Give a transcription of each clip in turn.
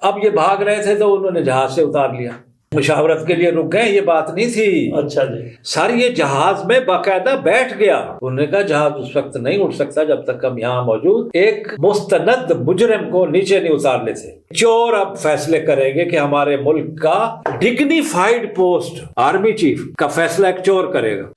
اب یہ بھاگ رہے تھے تو انہوں نے جہاز سے اتار لیا، مشاورت کے لیے رک گئے، یہ بات نہیں تھی۔ اچھا جی سر یہ جہاز میں باقاعدہ بیٹھ گیا، انہوں نے کہا جہاز اس وقت نہیں اٹھ سکتا جب تک ہم یہاں موجود ایک مستند مجرم کو نیچے نہیں اتار لیتے۔ چور اب فیصلے کریں گے کہ ہمارے ملک کا ڈگنیفائڈ پوسٹ آرمی چیف کا فیصلہ ایک چور کرے گا۔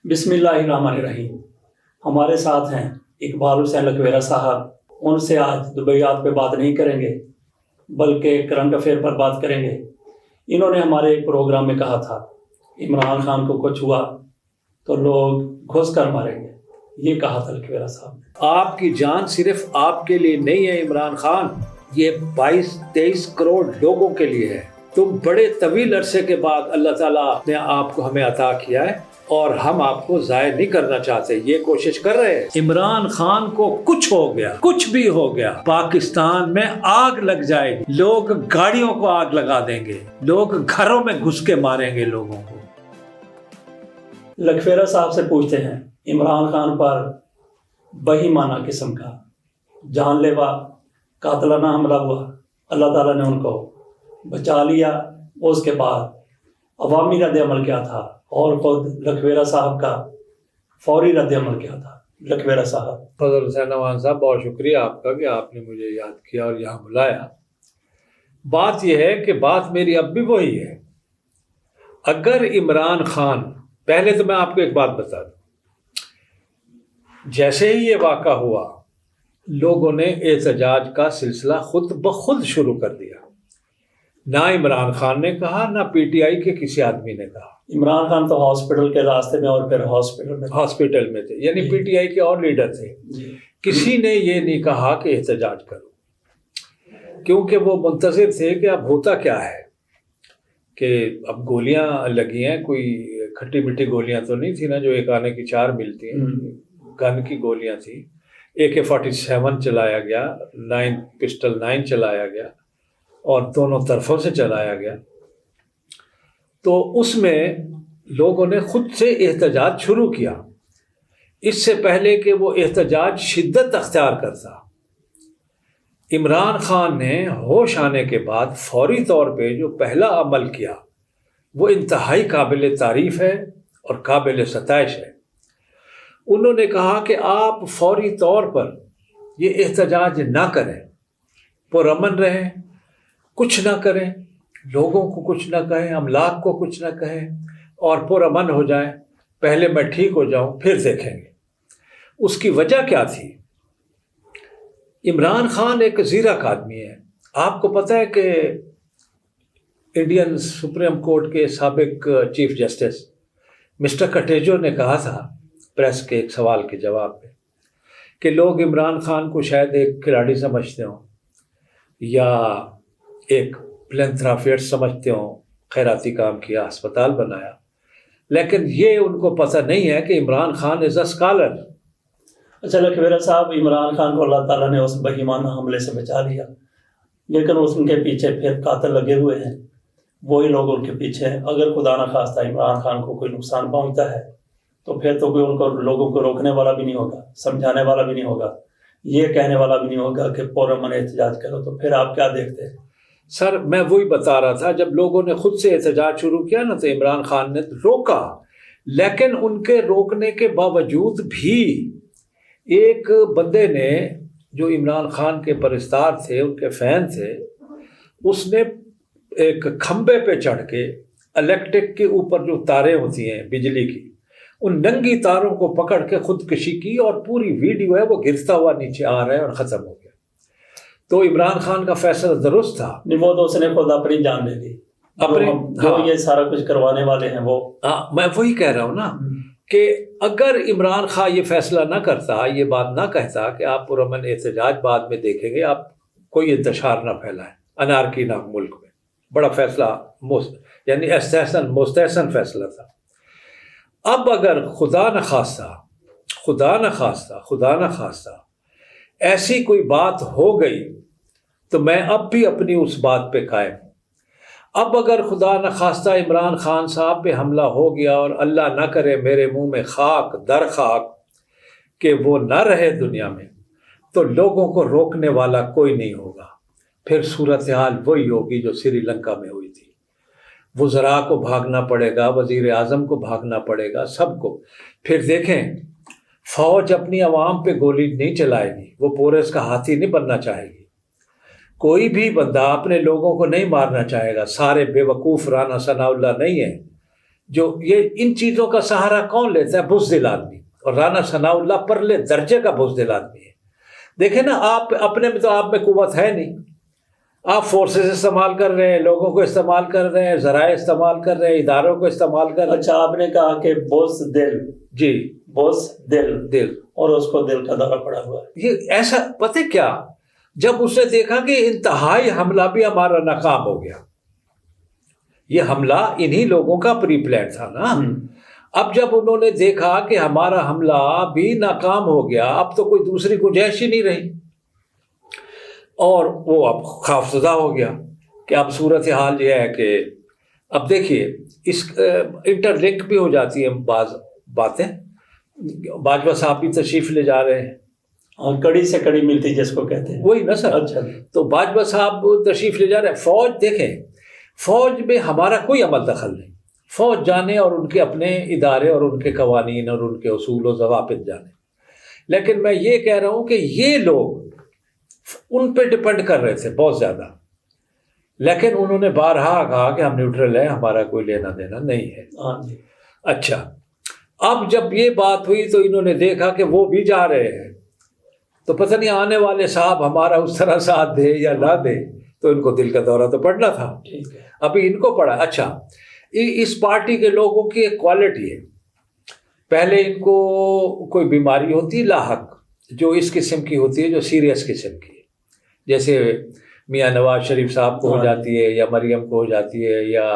بسم اللہ الرحمن الرحیم۔ ہمارے ساتھ ہیں اقبال حسین لکھویرہ صاحب، ان سے آج دبیات پہ بات نہیں کریں گے بلکہ کرنٹ افیئر پر بات کریں گے۔ انہوں نے ہمارے ایک پروگرام میں کہا تھا عمران خان کو کچھ ہوا تو لوگ گھس کر ماریں گے، یہ کہا تھا لکھویرہ صاحب نے۔ آپ کی جان صرف آپ کے لیے نہیں ہے عمران خان، یہ 22-23 کروڑ لوگوں کے لیے ہے۔ تم بڑے طویل عرصے کے بعد اللہ تعالیٰ نے آپ کو ہمیں عطا کیا ہے اور ہم آپ کو ضائع نہیں کرنا چاہتے، یہ کوشش کر رہے ہیں۔ عمران خان کو کچھ ہو گیا، کچھ بھی ہو گیا، پاکستان میں آگ لگ جائے گی، لوگ گاڑیوں کو آگ لگا دیں گے، لوگ گھروں میں گھس کے ماریں گے لوگوں کو۔ لکھویرہ صاحب سے پوچھتے ہیں عمران خان پر بہیمانہ قسم کا جان لیوا قاتلانہ حملہ ہوا، اللہ تعالیٰ نے ان کو بچا لیا، اس کے بعد عوامی رد عمل کیا تھا اور خود لکھویرہ صاحب کا فوری رد عمل کیا تھا؟ لکھویرہ صاحب۔ فضل حسین نعمان صاحب بہت شکریہ آپ کا کہ آپ نے مجھے یاد کیا اور یہاں بلایا۔ بات یہ ہے کہ بات میری اب بھی وہی ہے، اگر عمران خان، پہلے تو میں آپ کو ایک بات بتا دوں، جیسے ہی یہ واقعہ ہوا لوگوں نے احتجاج کا سلسلہ خود بخود شروع کر دیا، نہ عمران خان نے کہا نہ پی ٹی آئی کے کسی آدمی نے کہا۔ عمران خان تو ہاسپٹل کے راستے میں اور پھر ہاسپٹل میں تھے، یعنی پی ٹی آئی کے اور لیڈر تھے، کسی نے یہ نہیں کہا کہ احتجاج کرو، کیونکہ وہ منتظر تھے کہ اب ہوتا کیا ہے، کہ اب گولیاں لگی ہیں، کوئی کھٹی میٹھی گولیاں تو نہیں تھی نا جو ایک آنے کی 4 ملتی ہیں، گن کی گولیاں تھیں، AK-47 چلایا گیا، 9 چلایا گیا اور دونوں طرفوں سے چلایا گیا۔ تو اس میں لوگوں نے خود سے احتجاج شروع کیا، اس سے پہلے کہ وہ احتجاج شدت اختیار کرتا۔ عمران خان نے ہوش آنے کے بعد فوری طور پہ جو پہلا عمل کیا وہ انتہائی قابل تعریف ہے اور قابل ستائش ہے۔ انہوں نے کہا کہ آپ فوری طور پر یہ احتجاج نہ کریں، پرامن رہیں، کچھ نہ کریں، لوگوں کو کچھ نہ کہیں، املاک کو کچھ نہ کہیں اور پرامن ہو جائیں، پہلے میں ٹھیک ہو جاؤں پھر دیکھیں گے۔ اس کی وجہ کیا تھی؟ عمران خان ایک زیرک آدمی ہے۔ آپ کو پتہ ہے کہ انڈین سپریم کورٹ کے سابق چیف جسٹس مسٹر کٹیجو نے کہا تھا پریس کے ایک سوال کے جواب میں کہ لوگ عمران خان کو شاید ایک کھلاڑی سمجھتے ہوں یا ایک فلینتھراپسٹ سمجھتے ہوں، خیراتی کام کیا، ہسپتال بنایا، لیکن یہ ان کو پتہ نہیں ہے کہ عمران خان از اے اسکالر۔ اچھا لکھویرہ صاحب، عمران خان کو اللہ تعالیٰ نے اس بہیمانہ حملے سے بچا لیا، لیکن ان کے پیچھے پھر قاتل لگے ہوئے ہیں، وہی لوگ ان کے پیچھے ہیں۔ اگر خدا نہ خواستہ عمران خان کو کوئی نقصان پہنچتا ہے تو پھر تو کوئی ان کو لوگوں کو روکنے والا بھی نہیں ہوگا، سمجھانے والا بھی نہیں ہوگا، یہ کہنے والا بھی نہیں ہوگا کہ پرامن احتجاج کرو، تو پھر آپ کیا دیکھتے ہیں؟ سر میں وہی بتا رہا تھا، جب لوگوں نے خود سے احتجاج شروع کیا نا تو عمران خان نے روکا، لیکن ان کے روکنے کے باوجود بھی ایک بندے نے جو عمران خان کے پرستار تھے، ان کے فین تھے، اس نے ایک کھمبے پہ چڑھ کے الیکٹرک کے اوپر جو تاریں ہوتی ہیں بجلی کی، ان ننگی تاروں کو پکڑ کے خودکشی کی اور پوری ویڈیو ہے وہ گرتا ہوا نیچے آ رہا ہے اور ختم ہو گیا۔ تو عمران خان کا فیصلہ درست تھا، نہیں وہ تو اس نے خود اپنی جان لے لی، جو یہ سارا کچھ کروانے والے ہیں وہ۔ میں وہی کہہ رہا ہوں نا کہ اگر عمران خان یہ فیصلہ نہ کرتا، یہ بات نہ کہتا کہ آپ پرامن احتجاج بعد میں دیکھیں گے، آپ کوئی انتشار نہ پھیلائیں، انارکی نہ ملک میں، بڑا فیصلہ یعنی مستحسن فیصلہ تھا۔ اب اگر خدا نہ خواستہ ایسی کوئی بات ہو گئی تو میں اب بھی اپنی اس بات پہ قائم ہوں۔ اب اگر خدا نخواستہ عمران خان صاحب پہ حملہ ہو گیا اور اللہ نہ کرے میرے منہ میں خاک در خاک کہ وہ نہ رہے دنیا میں، تو لوگوں کو روکنے والا کوئی نہیں ہوگا. پھر صورتحال وہی ہوگی جو سری لنکا میں ہوئی تھی. وزراء کو بھاگنا پڑے گا، وزیر اعظم کو بھاگنا پڑے گا، سب کو. پھر دیکھیں فوج اپنی عوام پہ گولی نہیں چلائے گی، وہ پورس کا ہاتھی نہیں بننا چاہے گی. کوئی بھی بندہ اپنے لوگوں کو نہیں مارنا چاہے گا. سارے بے وقوف رانا ثناء اللہ نہیں ہیں. جو یہ ان چیزوں کا سہارا کون لیتا ہے؟ بزدل آدمی. اور رانا ثناء اللہ پرلے درجے کا بزدل آدمی ہے. دیکھیں نا، آپ اپنے میں تو آپ میں قوت ہے نہیں. آپ فورسز استعمال کر رہے ہیں، لوگوں کو استعمال کر رہے ہیں، ذرائع استعمال کر رہے ہیں، اداروں کو استعمال کر رہے ہیں. اچھا، آپ نے کہا کہ بزدل، جی بزدل، اور اس کو دل کا دورہ پڑا ہوا ہے. یہ ایسا پتہ کیا، جب اس نے دیکھا کہ انتہائی حملہ بھی ہمارا ناکام ہو گیا. یہ حملہ انہی لوگوں کا پری پلان تھا نا. اب جب انہوں نے دیکھا کہ ہمارا حملہ بھی ناکام ہو گیا، اب تو کوئی دوسری گنجائش ہی نہیں رہی، اور وہ اب خوفزدہ ہو گیا کہ اب صورتحال یہ ہے کہ اب دیکھیے اس انٹر لنک بھی ہو جاتی ہیں بعض باتیں. باجوہ صاحب بھی تشریف لے جا رہے ہیں، کڑی سے کڑی ملتی جس کو کہتے ہیں. وہی نا سر. اچھا، تو باجوہ صاحب تشریف لے جا رہے ہیں. فوج دیکھیں، فوج میں ہمارا کوئی عمل دخل نہیں. فوج جانے اور ان کے اپنے ادارے اور ان کے قوانین اور ان کے اصول و ضوابط جانے. لیکن میں یہ کہہ رہا ہوں کہ یہ لوگ ان پہ ڈپینڈ کر رہے تھے بہت زیادہ، لیکن انہوں نے بارہا کہا کہ ہم نیوٹرل ہیں، ہمارا کوئی لینا دینا نہیں ہے. اچھا، اب جب یہ بات ہوئی تو انہوں نے دیکھا کہ وہ بھی جا رہے ہیں، تو پتہ نہیں آنے والے صاحب ہمارا اس طرح ساتھ دے یا نہ دے، تو ان کو دل کا دورہ تو پڑنا تھا. ابھی ان کو پڑا. اچھا، اس پارٹی کے لوگوں کی ایک کوالٹی ہے، پہلے ان کو کوئی بیماری ہوتی لاحق جو اس قسم کی ہوتی ہے، جو سیریس قسم کی ہے، جیسے میاں نواز شریف صاحب کو ہو جاتی ہے، یا مریم کو ہو جاتی ہے، یا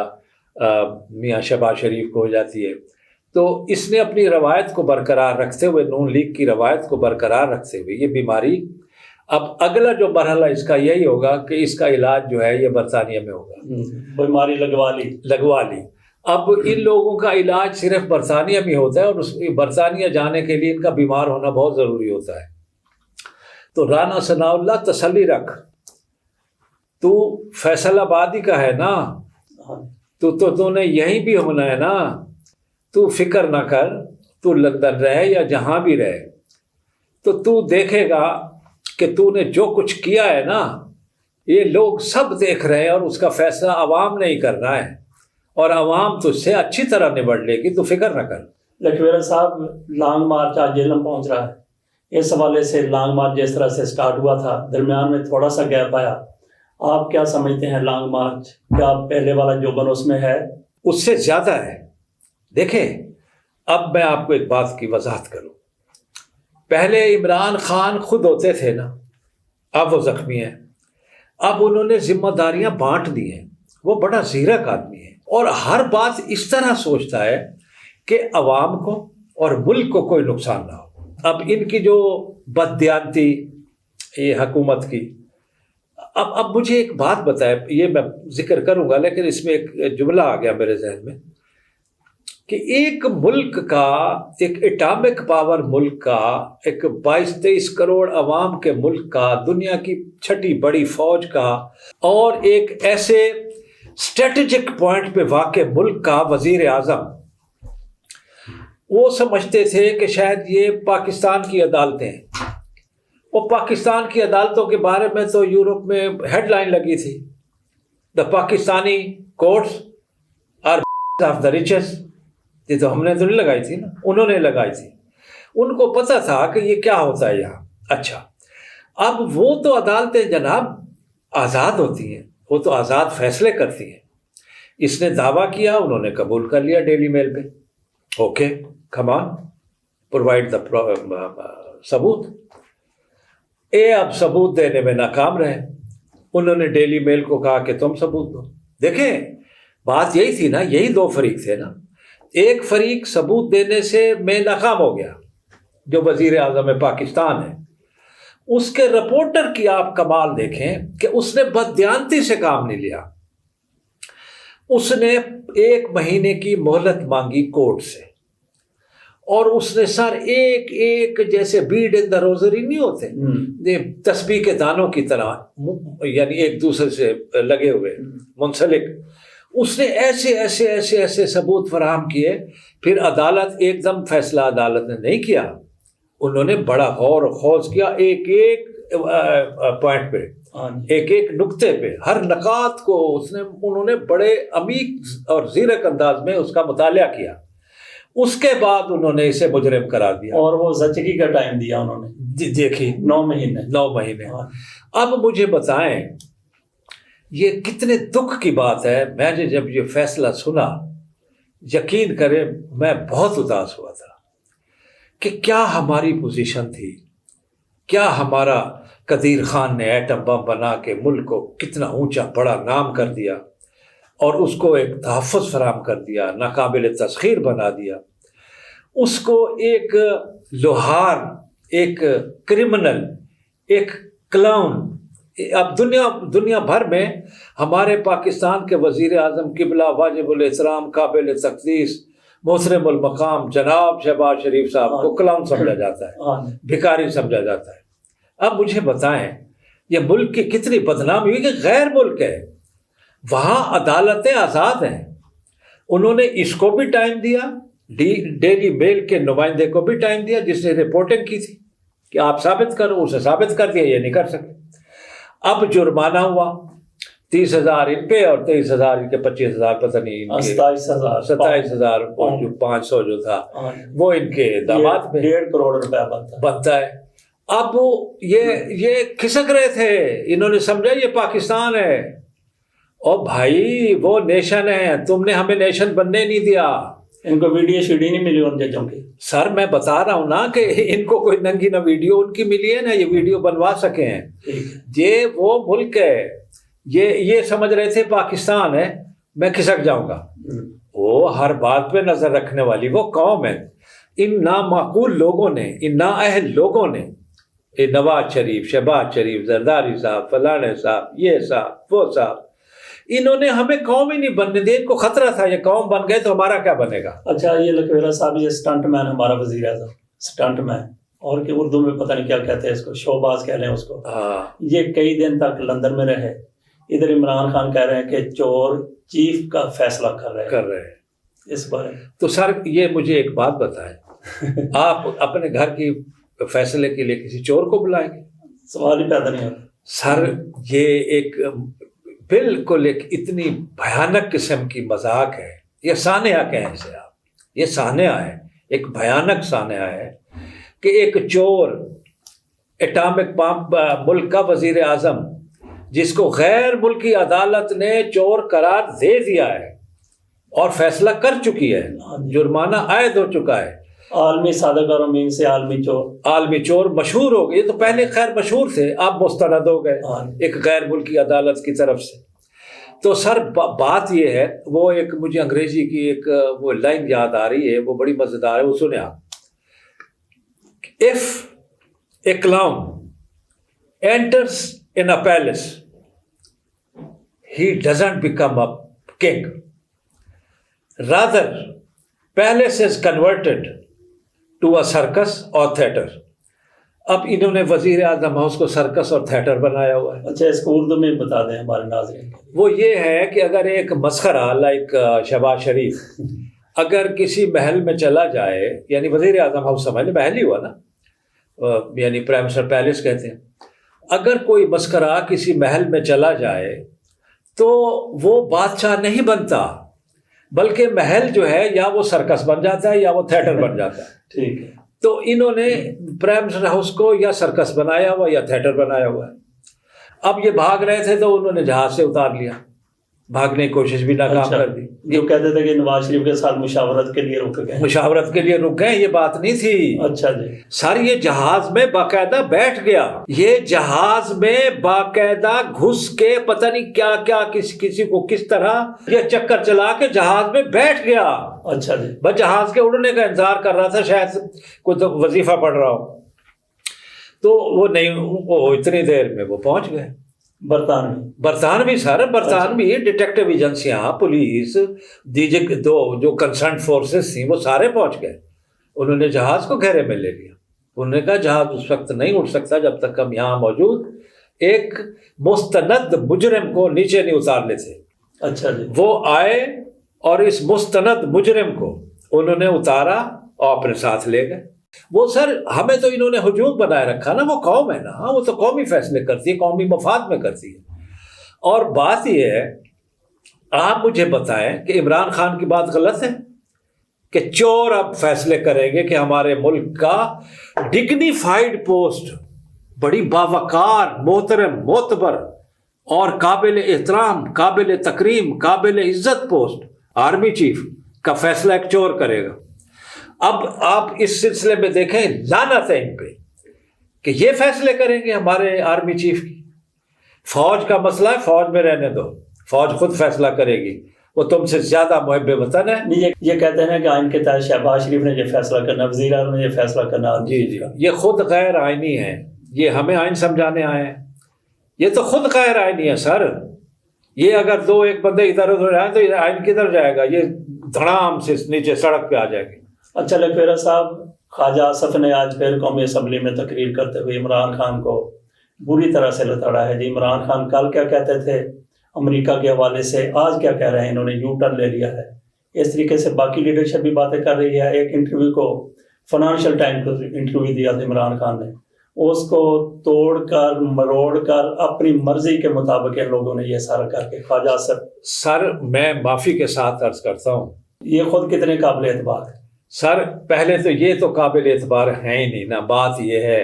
میاں شہباز شریف کو ہو جاتی ہے. تو اس نے اپنی روایت کو برقرار رکھتے ہوئے، نون لیگ کی روایت کو برقرار رکھتے ہوئے یہ بیماری، اب اگلا جو مرحلہ اس کا یہی ہوگا کہ اس کا علاج جو ہے یہ برطانیہ میں ہوگا. بیماری لگوا لی. اب ان لوگوں کا علاج صرف برطانیہ میں ہوتا ہے، اور اس برطانیہ جانے کے لیے ان کا بیمار ہونا بہت ضروری ہوتا ہے. تو رانا ثناء اللہ تسلی رکھ، تو فیصل آبادی کا ہے نا، تو نے یہیں بھی ہونا ہے نا، تو فکر نہ کر، تو لندن رہے یا جہاں بھی رہے، تو دیکھے گا کہ تو نے جو کچھ کیا ہے نا، یہ لوگ سب دیکھ رہے ہیں، اور اس کا فیصلہ عوام نہیں کرنا ہے، اور عوام تو اس سے اچھی طرح نبڑ لے گی، تو فکر نہ کر. لکھویرا صاحب، لانگ مارچ آج جہلم پہنچ رہا ہے. اس حوالے سے لانگ مارچ جس طرح سے سٹارٹ ہوا تھا، درمیان میں تھوڑا سا گیپ آیا، آپ کیا سمجھتے ہیں لانگ مارچ کیا پہلے والا جو بن اس میں ہے؟ اس سے زیادہ ہے. دیکھیں، اب میں آپ کو ایک بات کی وضاحت کروں. پہلے عمران خان خود ہوتے تھے نا، اب وہ زخمی ہیں. اب انہوں نے ذمہ داریاں بانٹ دی ہیں. وہ بڑا زیرک آدمی ہے، اور ہر بات اس طرح سوچتا ہے کہ عوام کو اور ملک کو کوئی نقصان نہ ہو. اب ان کی جو بددیانتی یہ حکومت کی، اب مجھے ایک بات بتائے، یہ میں ذکر کروں گا لیکن اس میں ایک جملہ آ گیا میرے ذہن میں کہ ایک ملک کا، ایک اٹامک پاور ملک کا، ایک 22-23 کروڑ عوام کے ملک کا، دنیا کی چھٹی بڑی فوج کا، اور ایک ایسے اسٹریٹجک پوائنٹ پہ واقع ملک کا وزیر اعظم، وہ سمجھتے تھے کہ شاید یہ پاکستان کی عدالتیں ہیں. وہ پاکستان کی عدالتوں کے بارے میں تو یورپ میں ہیڈ لائن لگی تھی، the Pakistani courts are of the riches. یہ تو ہم نے تو نہیں لگائی تھی نا، انہوں نے لگائی تھی. ان کو پتہ تھا کہ یہ کیا ہوتا ہے یہاں. اچھا، اب وہ تو عدالتیں جناب آزاد ہوتی ہیں، وہ تو آزاد فیصلے کرتی ہیں. اس نے دعویٰ کیا، انہوں نے قبول کر لیا ڈیلی میل پہ. Okay, come on, provide the ثبوت. اب ثبوت دینے میں ناکام رہے. انہوں نے ڈیلی میل کو کہا کہ تم ثبوت دو. دیکھیں، بات یہی تھی نا، یہی دو فریق تھے نا. ایک فریق ثبوت دینے سے میں ناکام ہو گیا، جو وزیر اعظم پاکستان ہے. اس کے رپورٹر کی آپ کمال دیکھیں کہ اس نے بددیانتی سے کام نہیں لیا. اس نے 1 مہینے کی مہلت مانگی کورٹ سے، اور اس نے سر ایک ایک جیسے بیڈ ان دا روزری نہیں ہوتے یہ تسبیح کے دانوں کی طرح، یعنی ایک دوسرے سے لگے ہوئے منسلک، اس نے ایسے ایسے ایسے ایسے ثبوت فراہم کیے. پھر عدالت ایک دم فیصلہ عدالت نے نہیں کیا، انہوں نے بڑا غور و خوض کیا، ایک ایک پوائنٹ پہ، ایک ایک نقطے پہ، ہر نکات کو انہوں نے بڑے عمیق اور زیرک انداز میں اس کا مطالعہ کیا. اس کے بعد انہوں نے اسے مجرم قرار دیا، اور وہ زچگی کا ٹائم دیا انہوں نے، دیکھیے 9 مہینے. اب مجھے بتائیں یہ کتنے دکھ کی بات ہے. میں نے جب یہ فیصلہ سنا، یقین کریں میں بہت اداس ہوا تھا کہ کیا ہماری پوزیشن تھی، کیا ہمارا قدیر خان نے ایٹم بم بنا کے ملک کو کتنا اونچا بڑا نام کر دیا، اور اس کو ایک تحفظ فراہم کر دیا، ناقابل تسخیر بنا دیا. اس کو ایک لوہار، ایک کرمنل، ایک کلاؤن، اب دنیا بھر میں ہمارے پاکستان کے وزیر اعظم قبلہ واجب الاحترام قابل تقدیس محترم المقام جناب شہباز شریف صاحب کو کلاؤن سمجھا جاتا ہے، بھکاری سمجھا جاتا ہے. اب مجھے بتائیں یہ ملک کی کتنی بدنامی ہوئی کہ غیر ملک ہے، وہاں عدالتیں آزاد ہیں. انہوں نے اس کو بھی ٹائم دیا، ڈیلی میل کے نمائندے کو بھی ٹائم دیا جس نے رپورٹنگ کی تھی کہ آپ ثابت کرو، اسے ثابت کر دیا، یہ نہیں کر سکتے. اب جرمانہ ہوا 30,000 ان پہ اور 23,000 ان کے 25,000 پتہ نہیں، 27,500 جو تھا وہ ان کے داماد پہ 1.5 کروڑ روپے بنتا ہے. اب یہ کھسک رہے تھے، انہوں نے سمجھا یہ پاکستان ہے، اور بھائی وہ نیشن ہے، تم نے ہمیں نیشن بننے نہیں دیا. ان کو ویڈیو شیڈی نہیں ملی ان ججوں کی. سر میں بتا رہا ہوں نا کہ ان کو کوئی ننگی نہ ویڈیو ان کی ملی ہے، نہ یہ ویڈیو بنوا سکے ہیں. یہ وہ ملک ہے، یہ سمجھ رہے تھے پاکستان ہے، میں کھسک جاؤں گا. وہ ہر بات پہ نظر رکھنے والی وہ قوم ہے. ان نامعقول لوگوں نے، ان نااہل لوگوں نے، نواز شریف، شہباز شریف، زرداری صاحب، فلانے صاحب، یہ صاحب، وہ صاحب، انہوں نے ہمیں قوم ہی نہیں بننے دی. ان کو خطرہ تھا یہ قوم بن گئے تو ہمارا کیا بنے گا. اچھا یہ لکھویلا صاحب، یہ اسٹنٹ مین ہمارا وزیر اعظم، اسٹنٹ مین، اور کہ اردو میں پتہ نہیں کیا کہتے ہیں اس کو، شوباز کہہ لیں اس کو. یہ کئی دن تک لندن میں رہے. ادھر عمران خان کہہ رہے ہیں کہ چور چیف کا فیصلہ کر رہے ہیں اس بارے. تو سر یہ مجھے ایک بات بتائیں، آپ اپنے گھر کی فیصلے کے لیے کسی چور کو بلائیں گے؟ سوال ہی پیدا نہیں ہوتا. سر یہ ایک بالکل ایک اتنی بھیانک قسم کی مذاق ہے. یہ سانحہ کہیں اسے آپ، یہ سانحہ ہے، ایک بھیانک سانحہ ہے کہ ایک چور، ایٹامک بم ملک کا وزیر اعظم، جس کو غیر ملکی عدالت نے چور قرار دے دیا ہے اور فیصلہ کر چکی ہے، جرمانہ عائد ہو چکا ہے. عالمی صادق اور امین سے عالمی چور مشہور ہو گئے. تو پہلے خیر مشہور تھے، اب مسترد ہو گئے ایک غیر ملکی عدالت کی طرف سے. تو سر بات یہ ہے، وہ ایک مجھے انگریزی کی ایک وہ لائن یاد آ رہی ہے، وہ بڑی مزیدار ہے، وہ سنیں آپ. If a clown enters in a palace, he doesn't become a king. Rather, palace is converted to a circus or theater. اب انہوں نے وزیر اعظم ہاؤس کو سرکس اور تھیٹر بنایا ہوا ہے. اچھا اس کو اردو میں بتا دیں ہمارے ناظرین. وہ یہ ہے کہ اگر ایک مسخرہ لائک شہباز شریف اگر کسی محل میں چلا جائے، یعنی وزیر اعظم ہاؤس سمجھ لیں محل ہی ہوا نا، یعنی پرائم منسٹر پیلس کہتے ہیں. اگر کوئی مسخرہ کسی محل میں چلا جائے تو وہ بادشاہ نہیں بنتا، بلکہ محل جو ہے یا وہ سرکس بن جاتا ہے یا وہ تھیٹر بن جاتا ہے. ٹھیک ہے. تو انہوں نے پرائم منسٹر ہاؤس کو یا سرکس بنایا ہوا یا تھیٹر بنایا ہوا ہے. اب یہ بھاگ رہے تھے تو انہوں نے جہاز سے اتار لیا، بھاگنے کی کوشش بھی ناکام کر دی. جو کہتے تھے کہ نواز شریف کے ساتھ مشاورت کے لیے رک گئے، یہ بات نہیں تھی. اچھا جی. سر یہ جہاز میں باقاعدہ بیٹھ گیا، یہ جہاز میں باقاعدہ گھس کے پتہ نہیں کیا کیا کسی کو کس طرح یہ چکر چلا کے جہاز میں بیٹھ گیا. اچھا جی. بس جہاز کے اڑنے کا انتظار کر رہا تھا، شاید کوئی وظیفہ پڑھ رہا ہو. تو وہ نہیں، وہ اتنی دیر میں وہ پہنچ گئے. برطانوی سر، برطانوی ڈیٹیکٹیو ایجنسیاں، پولیس، جو کنسرن فورسز تھیں وہ سارے پہنچ گئے. انہوں نے جہاز کو گھیرے میں لے لیا. انہوں نے کہا جہاز اس وقت نہیں اٹھ سکتا جب تک ہم یہاں موجود ایک مستند مجرم کو نیچے نہیں اتار لیتے. اچھا جی. وہ آئے اور اس مستند مجرم کو انہوں نے اتارا اور اپنے ساتھ لے گئے. وہ سر ہمیں تو انہوں نے ہجوم بنائے رکھا نا، وہ قوم ہے نا، وہ تو قومی فیصلے کرتی ہے، قومی مفاد میں کرتی ہے. اور بات یہ ہے، آپ مجھے بتائیں کہ عمران خان کی بات غلط ہے کہ چور اب فیصلے کریں گے کہ ہمارے ملک کا ڈگنیفائڈ پوسٹ، بڑی باوقار، محترم، معتبر اور قابل احترام، قابل تکریم، قابل عزت پوسٹ آرمی چیف کا فیصلہ ایک چور کرے گا. اب آپ اس سلسلے میں دیکھیں، لعنت ہے ان پہ کہ یہ فیصلے کریں گے ہمارے آرمی چیف کی. فوج کا مسئلہ ہے، فوج میں رہنے دو، فوج خود فیصلہ کرے گی، وہ تم سے زیادہ محب وطن ہے. یہ کہتے ہیں کہ آئین کے تحت شہباز شریف نے یہ فیصلہ کرنا، وزیر اعظم نے یہ فیصلہ کرنا. جی جی، یہ خود غیر آئینی ہے، یہ ہمیں آئین سمجھانے آئے ہیں. یہ تو خود غیر آئینی ہے سر. یہ اگر دو ایک بندے ادھر ادھر جائیں تو آئین کدھر جائے گا؟ یہ دھڑام سے نیچے سڑک پہ آ جائے گی. اچھا لکھویرا صاحب، خواجہ آصف نے آج پھر قومی اسمبلی میں تقریر کرتے ہوئے عمران خان کو بری طرح سے لتاڑا ہے. جی عمران خان کل کیا کہتے تھے امریکہ کے حوالے سے، آج کیا کہہ رہے ہیں؟ انہوں نے یو ٹرن لے لیا ہے. اس طریقے سے باقی لیڈرشپ بھی باتیں کر رہی ہے. ایک انٹرویو کو فائنانشل ٹائم کو انٹرویو دیا تھا عمران خان نے، اس کو توڑ کر مروڑ کر اپنی مرضی کے مطابق ان لوگوں نے یہ سارا کر کے. خواجہ آصف سر میں معافی کے ساتھ عرض کرتا ہوں، یہ خود کتنے قابل اعتبار ہے؟ سر پہلے تو یہ تو قابل اعتبار ہے ہی نہیں نا. بات یہ ہے،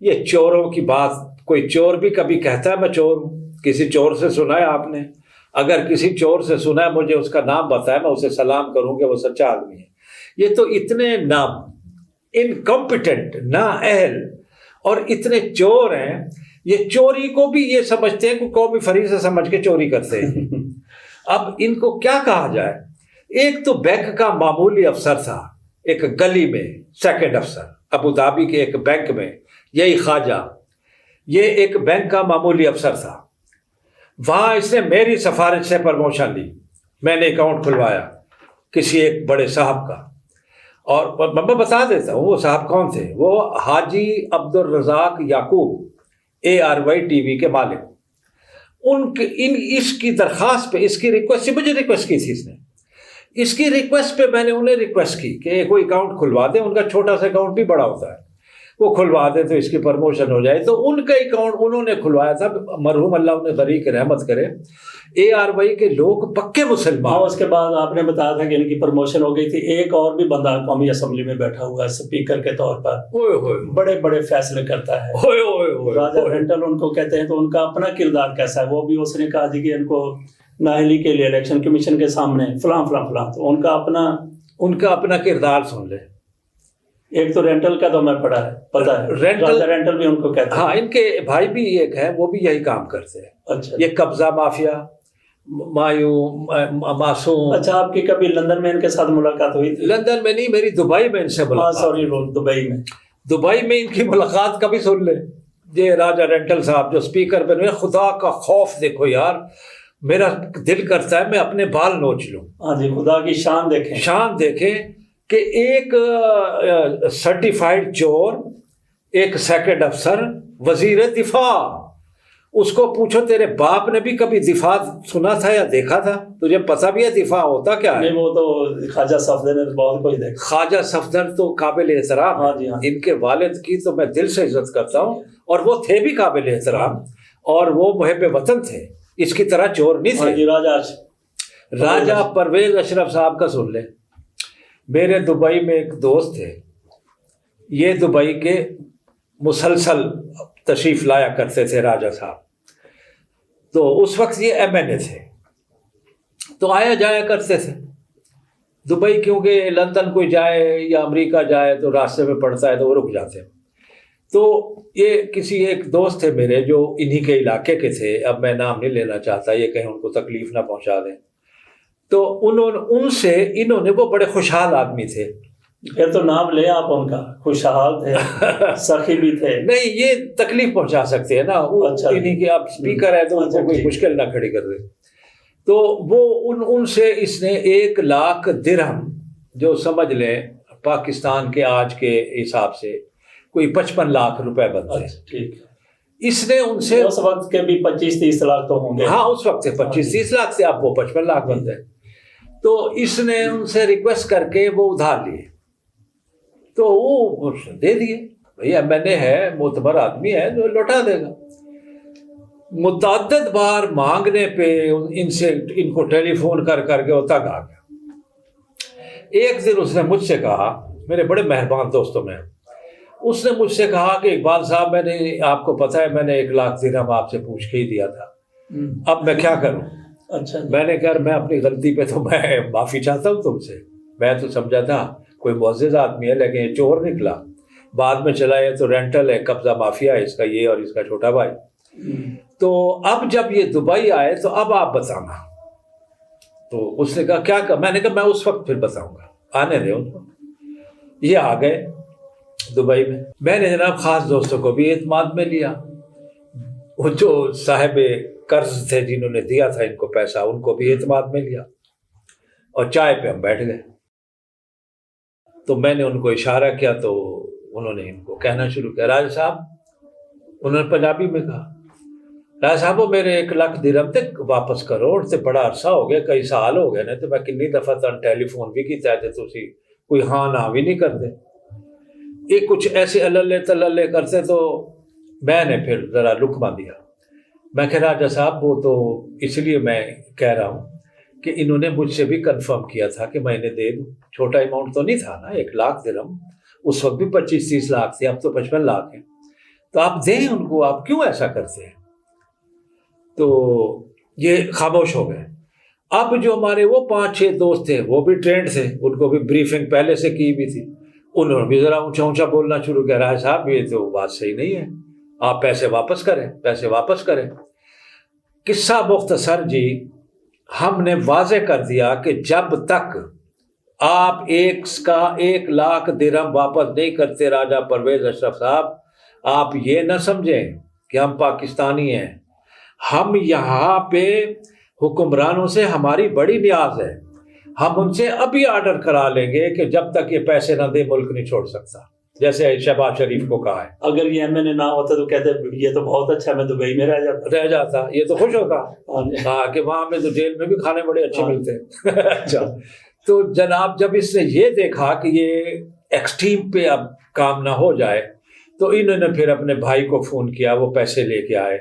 یہ چوروں کی بات، کوئی چور بھی کبھی کہتا ہے میں چور ہوں؟ کسی چور سے سنا ہے آپ نے؟ اگر کسی چور سے سنا ہے مجھے اس کا نام بتائے، میں اسے سلام کروں کہ وہ سچا آدمی ہے. یہ تو اتنے انکمپیٹنٹ، نااہل اور اتنے چور ہیں، یہ چوری کو بھی یہ سمجھتے ہیں کہ قومی فریضہ سمجھ کے چوری کرتے ہیں. اب ان کو کیا کہا جائے؟ ایک تو بینک کا معمولی افسر تھا ایک گلی میں، سیکنڈ افسر ابو دھابی کے ایک بینک میں، یہی خواجہ، یہ ایک بینک کا معمولی افسر تھا. وہاں اس نے میری سفارش سے پرموشن لی. میں نے اکاؤنٹ کھلوایا کسی ایک بڑے صاحب کا، اور میں بتا دیتا ہوں وہ صاحب کون تھے. وہ حاجی عبد الرزاق یعقوب، ARY TV کے مالک. اس کی درخواست پہ، اس کی ریکویسٹ سے، مجھے ریکویسٹ کی تھی اس نے، اس کی ریکویسٹ پہ میں نے انہیں ریکویسٹ کی کہ کوئی اکاؤنٹ کھلوا دیں. ان کا چھوٹا سا اکاؤنٹ بھی بڑا ہوتا ہے، وہ کھلوا دیں تو اس کی پرموشن ہو جائے. تو ان کا اکاؤنٹ انہوں نے کھلوایا تھا، مرحوم اللہ انہیں غریق رحمت کرے. ARY کے لوگ پکے مسلمان. اس کے بعد آپ نے بتایا تھا کہ ان کی پرموشن ہو گئی تھی. ایک اور بھی بندہ قومی اسمبلی میں بیٹھا ہوا ہے اسپیکر کے طور پر، بڑے بڑے فیصلے کرتا ہے، راجہ رینٹل ان کو کہتے ہیں. تو ان کا اپنا کردار کیسا ہے؟ وہ بھی اس نے کہا جی کہ ان کو نااہلی کے لیے الیکشن کمیشن کے سامنے فلاں فلاں فلاں. تو ان کا اپنا کردار سن لے. ایک تو رینٹل کا تو میں پڑھا ہے، پتہ ہے رینٹل بھی ان کو کہتے ہیں. ہاں، ان کے بھائی بھی ایک ہے، وہ بھی یہی کام کرتے ہیں. اچھا، یہ قبضہ مافیا، معصوم. اچھا، آپ کی کبھی لندن میں ان کے ساتھ ملاقات ہوئی تھی؟ لندن میں نہیں، میری دبئی میں ان سے ملاقات. دبئی میں ان کی ملاقات کبھی سن لے. یہ راجہ رینٹل صاحب جو اسپیکر بنے، خدا کا خوف دیکھو یار، میرا دل کرتا ہے میں اپنے بال نوچ لوں. ہاں جی، خدا کی شان دیکھیں، شان دیکھیں کہ ایک سرٹیفائیڈ چور، ایک سیکنڈ افسر، وزیر دفاع. اس کو پوچھو تیرے باپ نے بھی کبھی دفاع سنا تھا یا دیکھا تھا؟ تجھے پتہ بھی ہے دفاع ہوتا کیا ہے؟ نہیں، وہ تو خواجہ صفدر نے بہت کچھ دیکھا. خواجہ صفدر تو قابل احترام. ہاں جی، ہاں. ان کے والد کی تو میں دل سے عزت کرتا ہوں، اور وہ تھے بھی قابل احترام، اور وہ محب وطن تھے، اس کی طرح چور نہیں تھے. راجہ پرویز اشرف صاحب کا سن لیں. میرے دبئی میں ایک دوست تھے، یہ دبئی کے مسلسل تشریف لایا کرتے تھے راجہ صاحب. تو اس وقت یہ MNA تھے، تو آیا جایا کرتے تھے دبئی، کیونکہ لندن کوئی جائے یا امریکہ جائے تو راستے میں پڑتا ہے تو وہ رک جاتے ہیں. تو یہ کسی ایک دوست تھے میرے جو انہی کے علاقے کے تھے، اب میں نام نہیں لینا چاہتا، یہ کہیں ان کو تکلیف نہ پہنچا دیں. تو انہوں نے وہ بڑے خوشحال آدمی تھے، پھر تو نام لے آپ ان کا، خوشحال تھے، سخی بھی تھے. نہیں یہ تکلیف پہنچا سکتے ہیں نا، اچھا انہیں کہ آپ اسپیکر ہے تو ان کو کوئی مشکل نہ کھڑی کر دے. تو وہ ان سے اس نے 1,00,000 درہم، جو سمجھ لیں پاکستان کے آج کے حساب سے کوئی 55 لاکھ روپے بنتے ہیں. ٹھیک. اس نے ان سے اس وقت کے بھی 25-30 لاکھ تو ہوں گے. ہاں اس وقت سے 25-30 لاکھ سے اب وہ 55 لاکھ بنتے ہیں. تو اس نے ان سے ریکویسٹ کر کے وہ ادھار لیے، تو وہ دے دیے. بھئی MNA ہے، معتبر آدمی ہے، جو لوٹا دے گا. متعدد بار مانگنے پہ ان کو ٹیلی فون کر کے وہ تنگ آ گیا. ایک دن اس نے مجھ سے کہا، میرے بڑے مہربان دوستوں میں، اس نے مجھ سے کہا کہ اقبال صاحب میں نے، آپ کو پتہ ہے میں نے 1,00,000 درہم آپ سے پوچھ کے ہی دیا تھا، اب میں کیا کروں؟ اچھا. میں نے کہا میں اپنی غلطی پہ تو میں معافی چاہتا ہوں تم سے. میں تو سمجھا تھا کوئی معزز آدمی ہے، لیکن یہ چور نکلا. بعد میں چلا یہ تو رینٹل ہے، قبضہ مافیا ہے اس کا، یہ اور اس کا چھوٹا بھائی. تو اب جب یہ دبئی آئے تو اب آپ بتانا. تو اس نے کہا کیا کہ میں نے کہا میں اس وقت پھر بتاؤں گا، آنے دیں ان کو. یہ آ گئے دبئی میں. میں نے جناب خاص دوستوں کو بھی اعتماد میں لیا. وہ جو صاحب قرض تھے جنہوں نے دیا تھا ان کو پیسہ، ان کو بھی اعتماد میں لیا، اور چائے پہ ہم بیٹھ گئے. تو میں نے ان کو اشارہ کیا تو انہوں نے ان کو کہنا شروع کیا، راجہ صاحب، انہوں نے پنجابی میں کہا، راجہ صاحب وہ میرے 1,00,000 درہم تک واپس کرو. اور بڑا عرصہ ہو گیا، کئی سال ہو گئے نا، تو میں کنی دفعہ تن ٹیلی فون بھی کیتا ہے تو تسی کوئی ہاں نہ بھی نہیں کرتے. یہ کچھ ایسے اللہ تللے کرتے. تو میں نے پھر ذرا لقمہ دیا. میں کہ راجہ صاحب وہ تو اس لیے میں کہہ رہا ہوں کہ انہوں نے مجھ سے بھی کنفرم کیا تھا کہ میں انہیں دے دوں. چھوٹا اماؤنٹ تو نہیں تھا نا 1,00,000 درہم، اس وقت بھی 25-30 لاکھ تھے، اب تو 55 لاکھ ہیں. تو آپ دیں ان کو، آپ کیوں ایسا کرتے ہیں؟ تو یہ خاموش ہو گئے. اب جو ہمارے وہ 5-6 دوست تھے وہ بھی ٹرینڈ تھے، ان کو بھی بریفنگ پہلے سے کی بھی تھی. انہوں نے بھی ذرا اونچا بولنا شروع کیا، راج صاحب یہ تو بات صحیح نہیں ہے، آپ پیسے واپس کریں. قصہ مختصر جی، ہم نے واضح کر دیا کہ جب تک آپ 1,00,000 درہم واپس نہیں کرتے راجہ پرویز اشرف صاحب، آپ یہ نہ سمجھیں کہ ہم پاکستانی ہیں. ہم یہاں پہ حکمرانوں سے ہماری بڑی نیاز ہے. ہم ان سے ابھی آرڈر کرا لیں گے کہ جب تک یہ پیسے نہ دے ملک نہیں چھوڑ سکتا، جیسے شہباز شریف کو کہا ہے. اگر یہ MNA نہ ہوتا تو کہتے یہ تو بہت اچھا، میں دبئی میں رہ جاتا، یہ تو خوش ہوتا. ہاں کہ وہاں میں تو جیل میں بھی کھانے بڑے اچھے ملتے ہیں. اچھا تو جناب جب اس نے یہ دیکھا کہ یہ ایکسٹریم پہ اب کام نہ ہو جائے، تو انہوں نے پھر اپنے بھائی کو فون کیا، وہ پیسے لے کے آئے.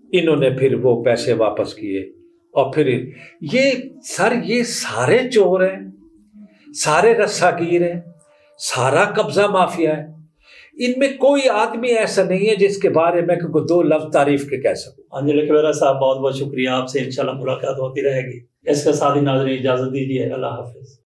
انہوں نے پھر وہ پیسے واپس کیے. اور پھر یہ سارے چور ہیں، سارے رسا گیر ہیں، سارا قبضہ مافیا ہے. ان میں کوئی آدمی ایسا نہیں ہے جس کے بارے میں کوئی 2 لفظ تعریف کے کہہ سکوں. ہاں جی لکھویرا صاحب بہت بہت شکریہ. آپ سے انشاءاللہ ملاقات ہوتی رہے گی. اس کے ساتھ ہی ناظرین اجازت دیجیے. اللہ حافظ.